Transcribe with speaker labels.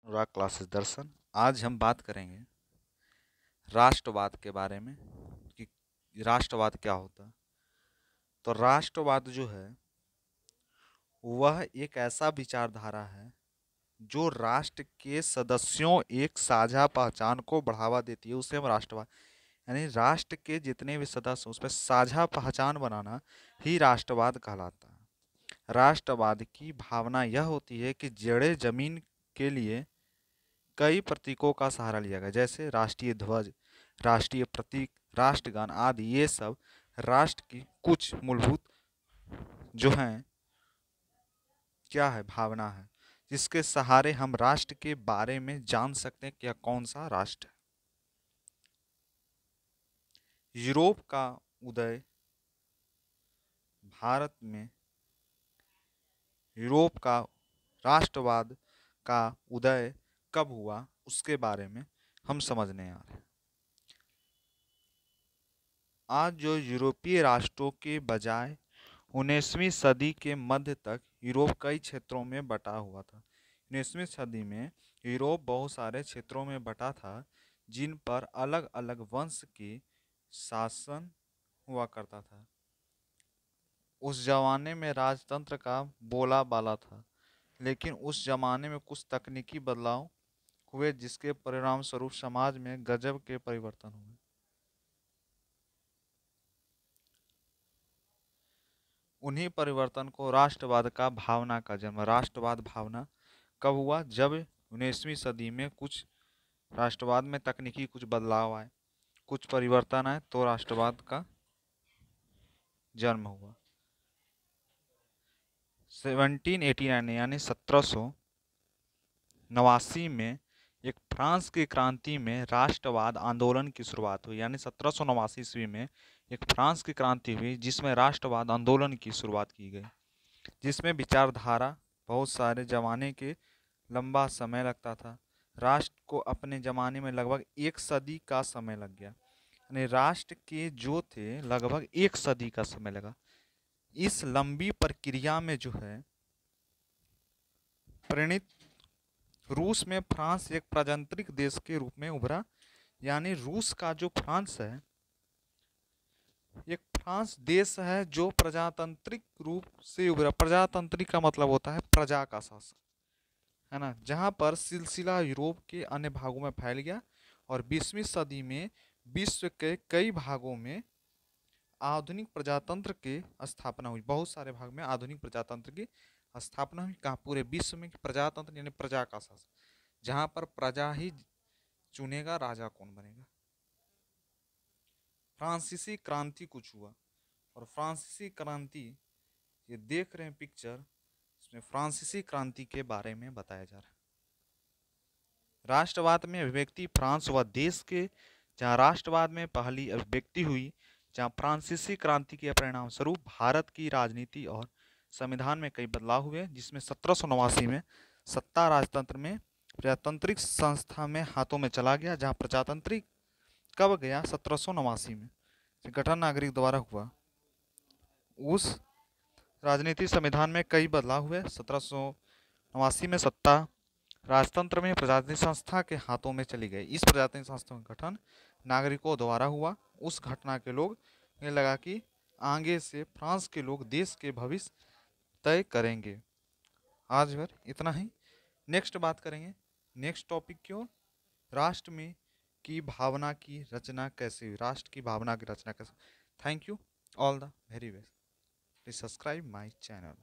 Speaker 1: अनुराग classes दर्शन। आज हम बात करेंगे राष्ट्रवाद के बारे में कि राष्ट्रवाद क्या होता है। तो राष्ट्रवाद जो है वह एक ऐसा विचारधारा है जो राष्ट्र के सदस्यों एक साझा पहचान को बढ़ावा देती है, उसे हम राष्ट्रवाद यानी राष्ट्र के जितने भी सदस्य उसमें साझा पहचान बनाना ही राष्ट्रवाद कहलाता है। राष्ट्रवाद की भावना यह होती है कि जड़े जमीन के लिए कई प्रतीकों का सहारा लिया गया, जैसे राष्ट्रीय ध्वज, राष्ट्रीय प्रतीक, राष्ट्रगान आदि। ये सब राष्ट्र की कुछ मूलभूत जो हैं क्या है भावना है, जिसके सहारे हम राष्ट्र के बारे में जान सकते हैं कि यह कौन सा राष्ट्र है। यूरोप का उदय भारत में यूरोप का राष्ट्रवाद का उदय कब हुआ उसके बारे में हम समझने आ रहे हैं। आज जो यूरोपीय राष्ट्रों के बजाय 19वीं सदी के मध्य तक यूरोप कई क्षेत्रों में बटा हुआ था। 19वीं सदी में यूरोप बहुत सारे क्षेत्रों में बटा था जिन पर अलग अलग वंश के शासन हुआ करता था। उस जमाने में राजतंत्र का बोला बाला था, लेकिन उस जमाने में कुछ तकनीकी बदलाव हुए जिसके परिणाम स्वरूप समाज में गजब के परिवर्तन हुए। उन्हीं परिवर्तन को राष्ट्रवाद का भावना का जन्म। राष्ट्रवाद भावना कब हुआ? जब 19वीं सदी में कुछ राष्ट्रवाद में तकनीकी कुछ बदलाव आए, कुछ परिवर्तन आए, तो राष्ट्रवाद का जन्म हुआ। 1789 यानी 1789 में एक फ्रांस की क्रांति में राष्ट्रवाद आंदोलन की शुरुआत हुई। यानी 1789 ईस्वी में एक फ्रांस की क्रांति हुई जिसमें राष्ट्रवाद आंदोलन की शुरुआत की गई, जिसमें विचारधारा बहुत सारे जमाने के लंबा समय लगता था। राष्ट्र को अपने जमाने में लगभग एक सदी का समय लग गया, यानी राष्ट्र के जो थे लगभग एक सदी का समय लगा। इस लंबी प्रक्रिया में जो है परिणित रूस में फ्रांस एक प्रजातांत्रिक देश के रूप में उभरा। यानी रूस का जो फ्रांस है एक फ्रांस देश है जो प्रजातांत्रिक रूप से उभरा। प्रजातांत्रिक का मतलब होता है प्रजा का शासन, है ना, जहां पर सिलसिला यूरोप के अन्य भागों में फैल गया और 20वीं सदी में विश्व के कई भागों में आधुनिक प्रजातंत्र की स्थापना हुई। बहुत सारे भाग में आधुनिक प्रजातंत्र की स्थापना हुई। कहाँ? पूरे विश्व में प्रजातंत्र यानी प्रजा का शासन, जहां पर प्रजा ही चुनेगा राजा कौन बनेगा। फ्रांसीसी क्रांति कुछ हुआ, और फ्रांसीसी क्रांति ये देख रहे हैं पिक्चर, इसमें फ्रांसीसी क्रांति के बारे में बताया जा रहा है। राष्ट्रवाद में अभिव्यक्ति फ्रांस व देश के जहाँ राष्ट्रवाद में पहली अभिव्यक्ति हुई, जहाँ फ्रांसीसी क्रांति के परिणाम स्वरूप भारत की राजनीति और संविधान में कई बदलाव हुए, जिसमें 1789 में सत्ता राजतंत्र में प्रजातांत्रिक संस्था में हाथों में चला गया। जहाँ प्रजातांत्रिक कब गया? 1789 में गठन नागरिक द्वारा हुआ। उस राजनीति संविधान में कई बदलाव हुए। 1789 में सत्ता राजतंत्र में प्रजातांत्रिक संस्था के हाथों में चली गई। इस प्रजातांत्रिक संस्था का गठन नागरिकों द्वारा हुआ। उस घटना के लोग ये लगा कि आगे से फ्रांस के लोग देश के भविष्य तय करेंगे। आज भर इतना ही। नेक्स्ट बात करेंगे नेक्स्ट टॉपिक की ओर, राष्ट्र में की भावना की रचना कैसे हुई। राष्ट्र की भावना की रचना कैसे। Thank you all the very best. Please subscribe my channel.